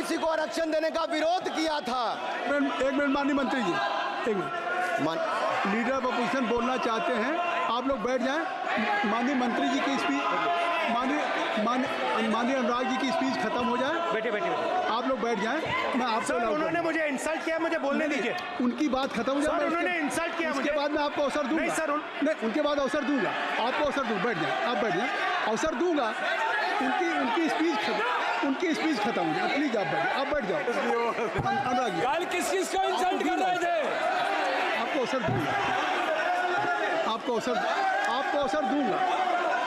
OBC को आरक्षण देने का विरोध किया था। एक मिनट माननीय मंत्री जी, एक मिनट। लीडर ऑफ अपोजिशन बोलना चाहते हैं, आप लोग बैठ जाएं। माननीय मंत्री जी की स्पीच, माननीय अनुराग जी की स्पीच खत्म हो जाए। बैठे बैठे आप लोग बैठ जाएं। मैं आपसे उन्होंने मुझे इंसल्ट किया, मुझे बोलने दीजिए। उनकी बात खत्म हो जाए। उन्होंने इंसल्ट किया, उसके बाद मैं आपको अवसर दूंगा। नहीं सर, नहीं, उनके बाद अवसर दूंगा, आपको अवसर दूंगा। बैठ जाए, आप बैठ जाए, अवसर दूंगा। उनकी स्पीच खत्म हो जाए। प्लीज आप बैठ जाओ। अनुराग जी, कल किस को इंसल्ट कर रहे थे? आपको अवसर दूंगा, आपको अवसर दूंगा।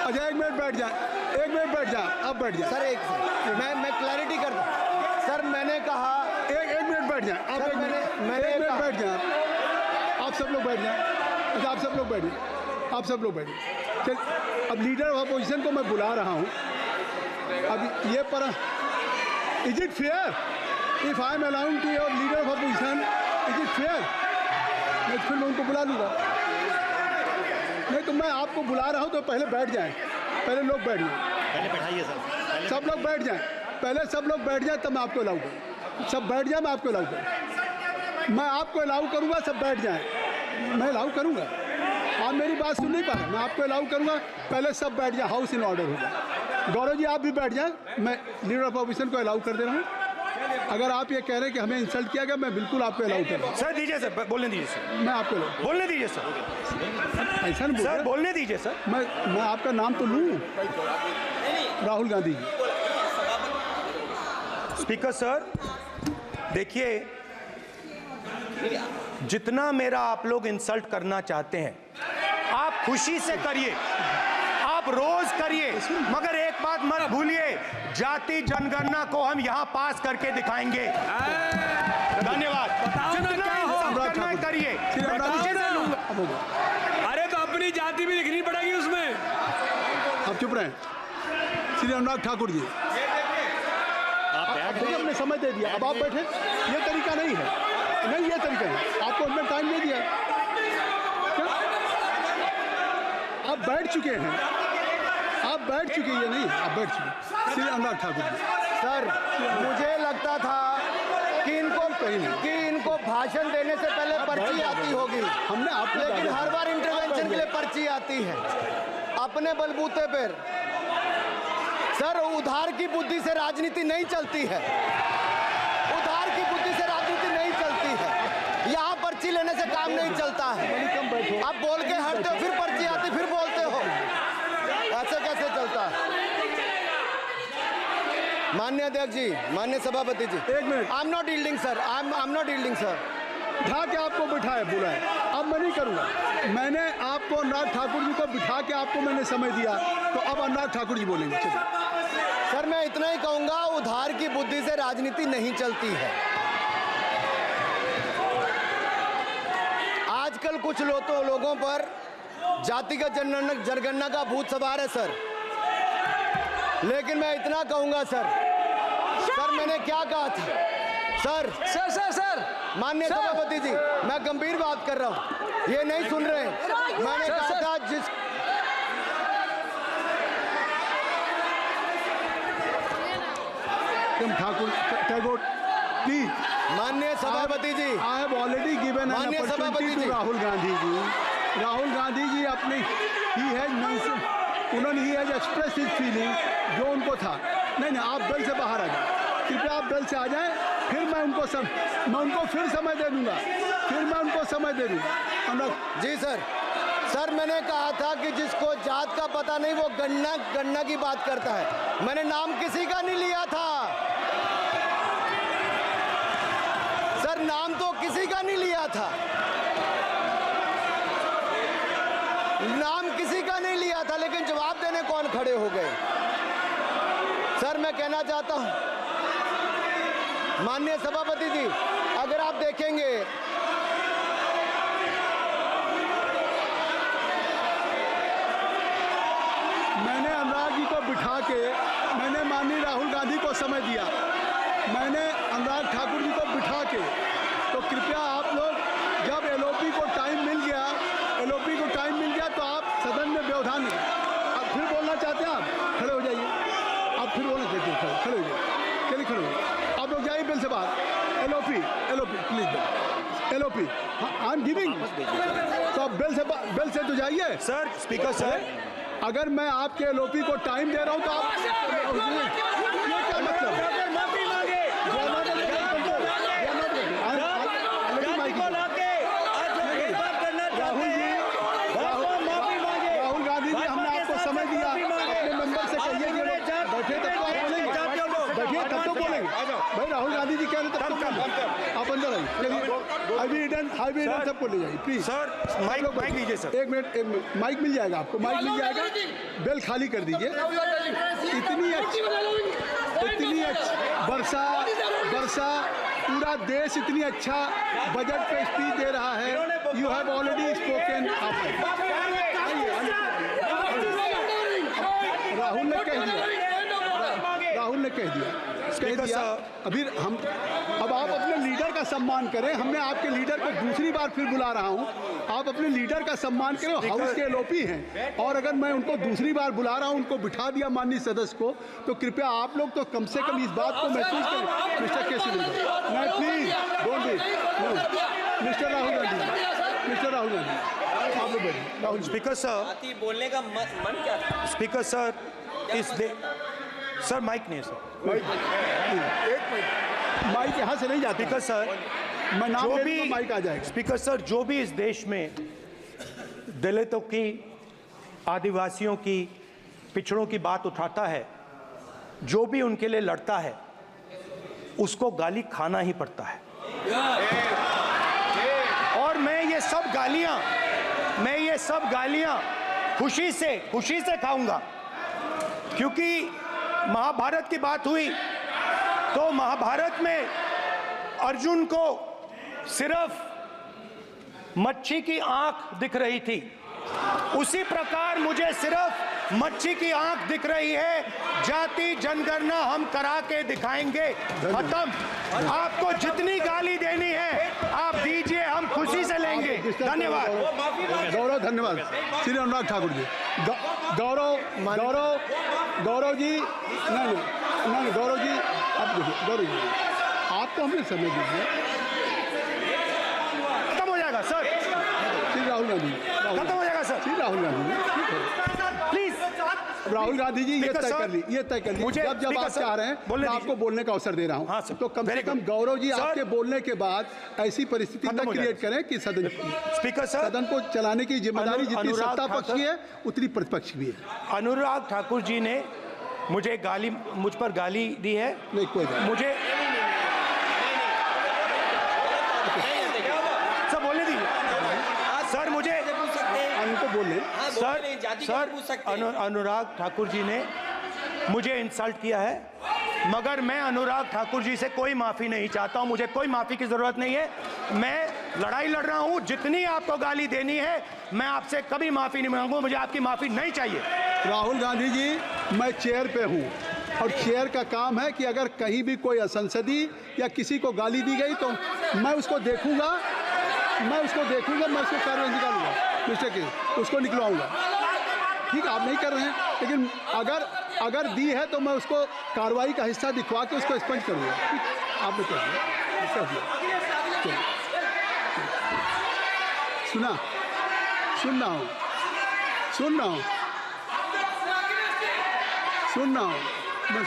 अच्छा, एक मिनट बैठ जाए, आप बैठ जाए। सर मैं क्लैरिटी कर दूं। सर मैंने कहा एक मिनट बैठ जाए। आप एक मिनट बैठ जाए। आप सब लोग बैठ जाए। अच्छा, आप सब लोग बैठ जाए। चल, अब लीडर ऑफ अपोजिशन को मैं बुला रहा हूँ। अब ये पर is it fair if I am allowing to your leader of opposition, is it fair? फिर मैं उनको बुला लूँगा। नहीं तो मैं आपको बुला रहा हूँ, तो पहले बैठ जाएं। पहले लोग बैठ जाएं। पहले बैठाइए सर। सब लोग बैठ जाएं। पहले सब लोग बैठ जाएं, तब मैं आपको अलाउ करूँ। सब बैठ जाए, मैं आपको अलाउ करूँ। मैं आपको अलाउ करूँगा, सब बैठ जाएं। मैं अलाउ करूँगा। आप मेरी बात सुन नहीं पा रहे। मैं आपको अलाउ करूँगा, पहले सब बैठ जाए। हाउस इन ऑर्डर होगा। गौरव जी, आप भी बैठ जाएं। मैं लीडर ऑफ अपोजिशन को अलाउ कर दे रहा हूँ। अगर आप ये कह रहे हैं कि हमें इंसल्ट किया गया, मैं बिल्कुल आपको अलाउ कर रहा हूँ। सर दीजिए, सर बोलने दीजिए सर। मैं आपको बोलने दीजिए सर। ऐसा नहीं सर बोलने दीजिए सर। मैं आपका नाम तो लूँ। राहुल गांधी जी। स्पीकर सर, देखिए, जितना मेरा आप लोग इंसल्ट करना चाहते हैं, आप खुशी से करिए, आप रोज करिए, मगर एक बात मत भूलिए, जाति जनगणना को हम यहां पास करके दिखाएंगे। धन्यवाद। जितना करिए, मैं खुशी से लूंगा। अरे तो अपनी जाति भी दिखनी पड़ेगी उसमें। आप चुप रहें। श्री अनुराग ठाकुर जी, हमने समय दे दिया, अब आप बैठे। ये तरीका नहीं है, नहीं ये तरीका है। आपको हमने टाइम दे दिया। क्या आप बैठ चुके हैं? आप बैठ चुके हैं? नहीं, आप बैठ चुके। श्री अनुराग ठाकुर जी। सर, मुझे लगता था कि इनको भाषण देने से पहले पर्ची आती होगी। हमने आपको, लेकिन हर बार इंटरवेंशन के लिए पर्ची आती है अपने बलबूते पर। सर, उधार की बुद्धि से राजनीति नहीं चलती है। उधार की बुद्धि से राजनीति नहीं चलती है। यहाँ पर्ची लेने से काम नहीं चलता है। आप बोल के हटते हो, फिर पर्ची आती, फिर बोलते हो। ऐसे कैसे चलता है? माननीय अध्यक्ष जी, माननीय सभापति जी, एक minute. I am not yielding sir. I am not yielding sir. बिठा के आपको बिठाया, बुलाए। अब मैं नहीं करूँगा। मैंने आपको अनुराग ठाकुर जी को बिठा के आपको मैंने समय दिया, तो अब अनुराग ठाकुर जी बोलेंगे। चलिए सर, मैं इतना ही कहूंगा, उधार की बुद्धि से राजनीति नहीं चलती है। आजकल कुछ लोगों पर जातिगत जनगणना का भूत सवार है सर। लेकिन मैं इतना कहूंगा सर, मैंने क्या कहा था सर? सर माननीय सभापति जी, मैं गंभीर बात कर रहा हूं, ये नहीं सुन रहे। मैंने कहा था जिस ठाकुर टैगोर प्लीज। माननीय सभापति जी, I have already given an opportunity to Rahul Gandhi ji. Rahul Gandhi ji अपनी ही हैज एक्सप्रेस हिज फीलिंग, जो उनको था। नहीं, आप दल से बाहर आ जाए, कृपया आप दल से आ जाएं। फिर मैं उनको फिर समय दे दूंगा। जी सर, मैंने कहा था कि जिसको जात का पता नहीं वो गणना की बात करता है। मैंने नाम किसी का नहीं लिया था सर, नाम तो किसी का नहीं लिया था। नाम किसी का नहीं लिया था, लेकिन जवाब देने कौन खड़े हो गए? सर, मैं कहना चाहता हूं, माननीय सभापति जी, अगर आप देखेंगे मैंने अनुराग जी को बिठा के मैंने माननीय राहुल गांधी को समय दिया, मैंने अनुराग ठाकुर जी को बिठा के। तो कृपया आप लोग, जब एलओपी को टाइम मिल गया तो आप सदन में व्यवधान नहीं। अब फिर बोलना चाहते हैं आप? खड़े हो जाइए। आप फिर बोलना चाहते हैं, खड़े हो जाइए। चलिए खड़े हो। अब लोग जाइए बिल से बाहर। LOP please, LOP I am giving. तो आप बिल से तो जाइए। सर स्पीकर सर, अगर मैं आपके एलओपी को टाइम दे रहा हूं तो आप ये क्या मतलब? राहुल गांधी जी, हमने आपको समय दिया, अपने मेंबर से कहिए कि बैठे तब तो आप बोलेंगे, बैठिए तब तो बोलेंगे भाई। राहुल गांधी जी कह रहे तब तो आप अंदर आइए। चलिए हाईवे सबको ले जाइए प्लीज। सर माइक लीजिए सर। एक मिनट माइक मिल जाएगा आपको, माइक मिल जाएगा। बेल खाली कर दीजिए। इतनी अच्छी वर्षा पूरा देश इतनी अच्छा बजट पे स्पीच दे रहा है। You have already spoken. Rahul ने कह दिया अभी हम। अब आप अपने लीडर का सम्मान करें। हमने आपके लीडर को दूसरी बार फिर बुला रहा हूं, आप अपने लीडर का सम्मान करें। हाउस के एलओपी हैं और अगर मैं उनको दूसरी बार बुला रहा हूं, उनको बिठा दिया माननीय सदस्य को, तो कृपया आप लोग तो कम से कम इस बात को महसूस करें। मिस्टर के नहीं please don't be mister Rahul Gandhi आप लोग बैठिए। राहुल स्पीकर सर, बोलने का मन क्या था? स्पीकर सर, सर माइक नहीं है सर। माइक यहाँ से नहीं जाता। स्पीकर सर, मैं नाम जो ले भी लूँगा, माइक आ जाएगा। स्पीकर सर, जो भी इस देश में दलितों की, आदिवासियों की, पिछड़ों की बात उठाता है, जो भी उनके लिए लड़ता है, उसको गाली खाना ही पड़ता है। और मैं ये सब गालियां खुशी से खाऊंगा, क्योंकि महाभारत की बात हुई तो महाभारत में अर्जुन को सिर्फ मच्छी की आंख दिख रही थी, उसी प्रकार मुझे सिर्फ मच्छी की आंख दिख रही है। जाति जनगणना हम करा के दिखाएंगे। खत्म। आपको जितनी गाली देनी है आप दीजिए, हम खुशी से लेंगे। धन्यवाद। गौरव, धन्यवाद। श्री अनुराग ठाकुर जी। गौरव जी, नहीं गौरव जी, आप देखिए। गौरव जी, आपको हमने समय दीजिए। खत्म हो जाएगा सर। श्री राहुल गांधी, खत्म हो जाएगा सर। श्री राहुल गांधी प्लीज। राहुल गांधी जी, ये तय कर ली। मुझे जब आप चाह रहे हैं मैं आपको बोलने का अवसर दे रहा हूं। हाँ सर, तो कम से कम गौरव जी, आपके बोलने के बाद ऐसी परिस्थिति न क्रिएट करें कि सदन को चलाने की जिम्मेदारी जितनी सत्ता पक्ष की है उतनी प्रतिपक्ष भी है। अनुराग ठाकुर जी ने मुझ पर गाली दी है। नहीं, कोई बात मुझे सब बोलने दीजिए सर। मुझे उनको बोलने सर अनुराग ठाकुर जी ने मुझे इंसल्ट किया है, मगर मैं अनुराग ठाकुर जी से कोई माफ़ी नहीं चाहता हूं। मुझे कोई माफ़ी की ज़रूरत नहीं है। मैं लड़ाई लड़ रहा हूं। जितनी आपको गाली देनी है मैं आपसे कभी माफ़ी नहीं मांगूंगा। मुझे आपकी माफ़ी नहीं चाहिए। राहुल गांधी जी, मैं चेयर पे हूँ और चेयर का काम है कि अगर कहीं भी कोई असंसदीय या किसी को गाली दी गई तो मैं उसको देखूंगा, मैं उसको कार्रवाई निकालूंगा। मिस्टर के उसको निकलवाऊंगा। ठीक है, आप नहीं कर रहे हैं, लेकिन अगर दी है तो मैं उसको कार्रवाई का हिस्सा दिखवा के उसको स्पंज करूँगा। आपने कर दिया। सुन रहा हूँ मैं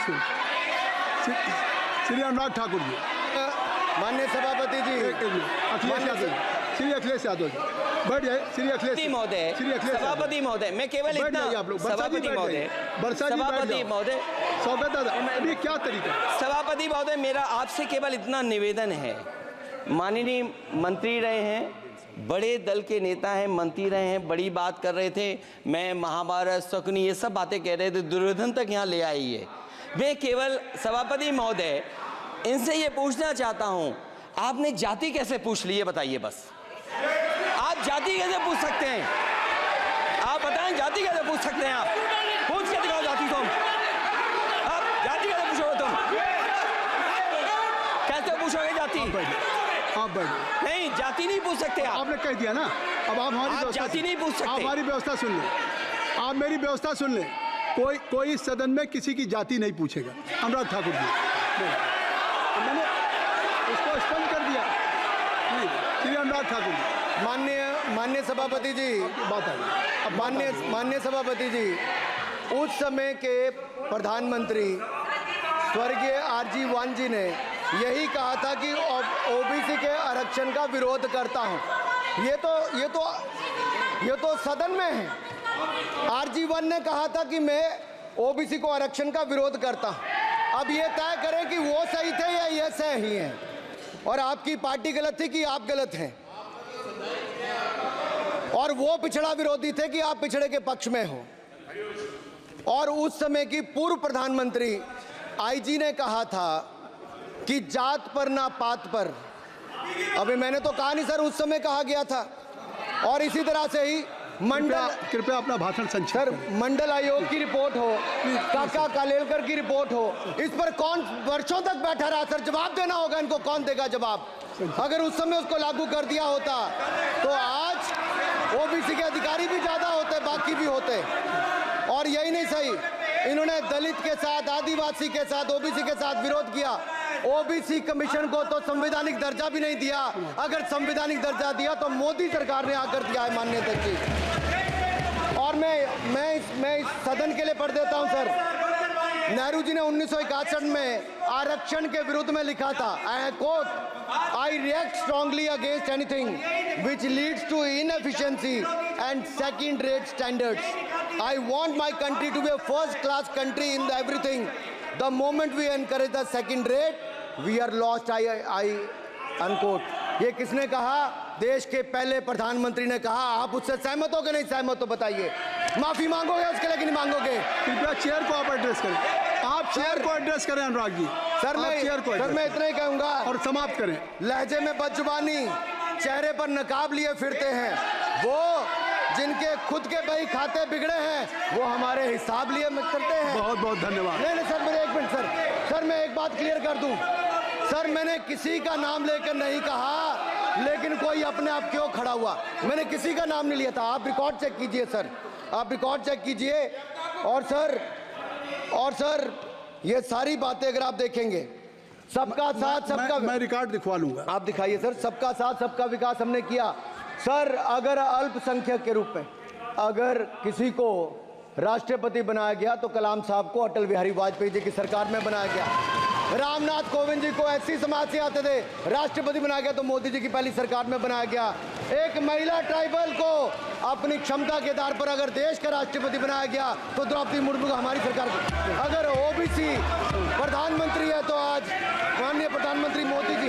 श्री अनुराग ठाकुर जी, माननीय सभापति जी, श्री अखिलेश यादव जी, बैठ जाए। श्री अखिलेश महोदय, सभापति महोदय, मैं केवल इतना, आप लोग सभापति महोदय, स्वागत दादा, अभी क्या तरीका? सभापति महोदय, मेरा आपसे केवल इतना निवेदन है। माननीय मंत्री रहे हैं, बड़े दल के नेता हैं, मंत्री रहे हैं, बड़ी बात कर रहे थे। मैं महाभारत, शकुनी, ये सब बातें कह रहे थे, दुर्योधन तक यहाँ ले आई है। मैं केवल सभापति महोदय इनसे ये पूछना चाहता हूँ, आपने जाति कैसे पूछ ली है बताइए बस। आप जाति कैसे पूछ सकते हैं? आप बताएं, जाति कैसे पूछ सकते हैं? आप पूछ के दिखाओ जाति तुम। आप जाति कैसे पूछोगे तुम? कैसे पूछोगे जाति? आप बैठ नहीं, जाति नहीं पूछ सकते आप। आपने कह दिया ना। अब आप हमारी जाति नहीं पूछ सकते। आप हमारी व्यवस्था सुन लें, आप मेरी व्यवस्था सुन लें। कोई सदन में किसी की जाति नहीं पूछेगा। अनुराग ठाकुर जी, मैंने उसको स्पष्ट कर दिया। श्री अनुराग ठाकुर जी, माननीय सभापति जी, बात आ गई। अब माननीय सभापति जी, उस समय के प्रधानमंत्री स्वर्गीय आरजी वान जी ने यही कहा था कि ओबीसी के आरक्षण का विरोध करता हूं। ये तो सदन में है। आरजी वान ने कहा था कि मैं ओबीसी को आरक्षण का विरोध करता हूं। अब ये तय करें कि वो सही थे या ये सही हैं, और आपकी पार्टी गलत थी कि आप गलत हैं, और वो पिछड़ा विरोधी थे कि आप पिछड़े के पक्ष में हो। और उस समय की पूर्व प्रधानमंत्री आईजी ने कहा था कि जात पर ना पात पर। अभी मैंने तो कहा नहीं सर, उस समय कहा गया था। और इसी तरह से ही कृपया अपना भाषण संक्षिप्त सर, करें। मंडल आयोग की रिपोर्ट हो, काका कालेलकर की रिपोर्ट हो, इस पर कौन वर्षों तक बैठा रहा सर? जवाब देना होगा इनको, कौन देगा जवाब? अगर उस समय उसको लागू कर दिया होता तो आज ओबीसी के अधिकारी भी ज्यादा होते, बाकी भी होते। और यही नहीं सही, इन्होंने दलित के साथ, आदिवासी के साथ, ओबीसी के साथ विरोध किया। ओबीसी कमीशन को तो संवैधानिक दर्जा भी नहीं दिया। अगर संवैधानिक दर्जा दिया तो मोदी सरकार ने आकर दिया है, माननीय अध्यक्ष जी। और मैं इस सदन के लिए पढ़ देता हूं सर। नेहरू जी ने 1961 में आरक्षण के विरुद्ध में लिखा था, I quote, I react strongly against anything which leads to inefficiency and second rate standards. I want my country to be a first class country in everything. The moment we encourage the second rate, we are lost. I unquote. ये किसने कहा? देश के पहले प्रधानमंत्री ने कहा। आप उससे सहमत हो कि नहीं सहमत हो बताइए? माफी मांगोगे उसके लिए कि नहीं मांगोगे? कृपया चेयर को आप एड्रेस करें। आप चेयर को एड्रेस करें अनुराग जी। सर मैं इतना ही कहूंगा और समाप्त करें। लहजे में बदजुबानी, चेहरे पर नकाब लिए फिरते हैं वो जिनके खुद के बही खाते बिगड़े हैं, वो हमारे हिसाब लिए करते हैं। बहुत बहुत धन्यवाद। नहीं सर, मेरे एक मिनट सर, मैं एक बात क्लियर कर दूं सर। मैंने किसी का नाम लेकर नहीं कहा, लेकिन कोई अपने आप क्यों खड़ा हुआ? मैंने किसी का नाम नहीं लिया था। आप रिकॉर्ड चेक कीजिए सर, आप रिकॉर्ड चेक कीजिए। और सर ये सारी बातें अगर आप देखेंगे, सबका साथ सबका, मैं रिकॉर्ड दिखवा लूंगा। आप दिखाइए सर। सबका साथ सबका विकास हमने किया सर। अगर अल्पसंख्यक के रूप में अगर किसी को राष्ट्रपति बनाया गया तो कलाम साहब को अटल बिहारी वाजपेयी जी की सरकार में बनाया गया। रामनाथ कोविंद जी को एससी समाज से आते थे, राष्ट्रपति बनाया गया तो मोदी जी की पहली सरकार में बनाया गया। एक महिला ट्राइबल को अपनी क्षमता के आधार पर अगर देश का राष्ट्रपति बनाया गया तो द्रौपदी मुर्मू को हमारी सरकार। अगर ओबीसी प्रधानमंत्री है तो आज माननीय प्रधानमंत्री मोदी जी।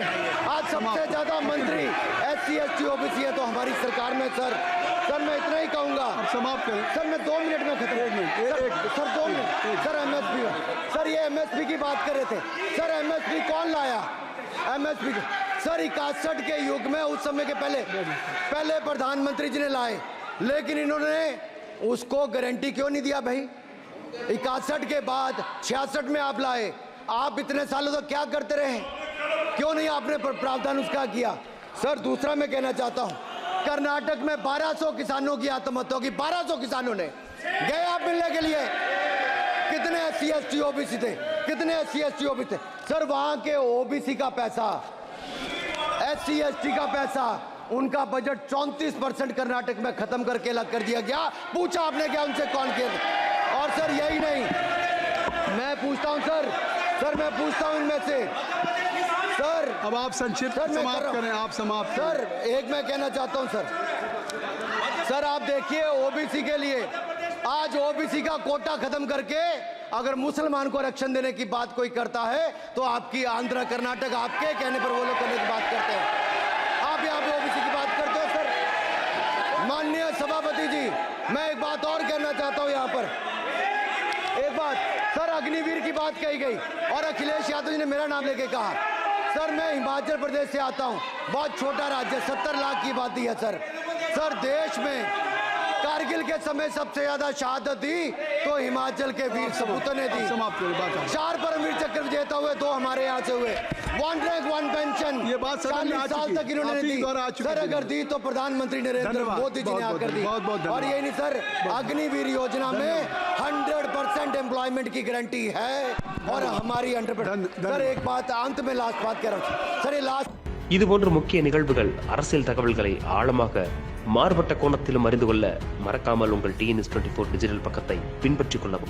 आज सबसे ज्यादा मंत्री एससी एसटी ओबीसी है तो हमारी सरकार में। सर मैं इतना ही कहूंगा। समाप्त करें सर, मैं 2 मिनट में खत्म। Sir 2 minute. Sir MSP, sir ये एमएसपी की बात कर रहे थे सर। एमएसपी कौन लाया? एमएसपी सर 61 के युग में, उस समय के पहले प्रधानमंत्री जी ने लाए, लेकिन इन्होंने उसको गारंटी क्यों नहीं दिया भाई? 61 के बाद 66 में आप लाए। आप इतने सालों तक क्या करते रहे? क्यों नहीं आपने प्रावधान उसका किया? सर दूसरा मैं कहना चाहता हूं, कर्नाटक में 1200 किसानों की आत्महत्या होगी। 1200 किसानों ने गए आप मिलने के लिए। कितने एससी एसटी ओबीसी थे? कितने एससी एसटी ओबीसी थे? सर वहां के ओबीसी का पैसा, एससी एसटी का पैसा, उनका बजट 34% कर्नाटक में खत्म करके अलग कर दिया गया। पूछा आपने क्या उनसे? कौन किया? और सर यही नहीं, मैं पूछता हूं सर मैं पूछता हूं इनमें से सर। अब आप संक्षिप्त समाप्त करें। आप समाप्त सर एक मैं कहना चाहता हूं सर आप देखिए ओबीसी के लिए आज ओबीसी का कोटा खत्म करके अगर मुसलमान को आरक्षण देने की बात कोई करता है तो आपकी आंध्र कर्नाटक आपके कहने पर वो लोग करने की बात करते हैं। आप यहाँ पे ओबीसी की बात करते हो सर। माननीय सभापति जी, मैं एक बात और कहना चाहता हूँ यहाँ पर। एक बात सर, अग्निवीर की बात कही गई और अखिलेश यादव जी ने मेरा नाम लेके कहा। सर मैं हिमाचल प्रदेश से आता हूँ, बहुत छोटा राज्य, 70 लाख की आबादी है सर। देश में कारगिल के समय सबसे ज्यादा शहादत दी तो हिमाचल के वीर सपूतों ने दी। 4 परमवीर चक्र विजेता हुए 2 हमारे यहाँ से हुए, 1 रैंक 1 पेंशन ये बात सदन में आ 40 साल चुकी है। तक इन्होंने आप ही दी। द्वारा आ चुकी सर है। अगर दी तो प्रधानमंत्री नरेंद्र धन्यवाद। मोदी जी ने बहुत-बहुत आकर दी। बहुत-बहुत और धन्यवाद। यही नहीं सर, अग्निवीर योजना में 100% एम्प्लॉयमेंट की गारंटी है और हमारी 100%। सर एक बात अंत में लास्ट बात कह रहा हूँ सर, ये लास्ट இதுபோன்ற முக்கிய நிகழ்வுகள், அரசியல் தகவல்களை ஆழமாக மாறுபட்ட கோணத்திலும் அறிந்து கொள்ள மறக்காமல் உங்கள் TNS24 டிஜிட்டல் பக்கத்தை பின்பற்றிக் கொள்ளவும்.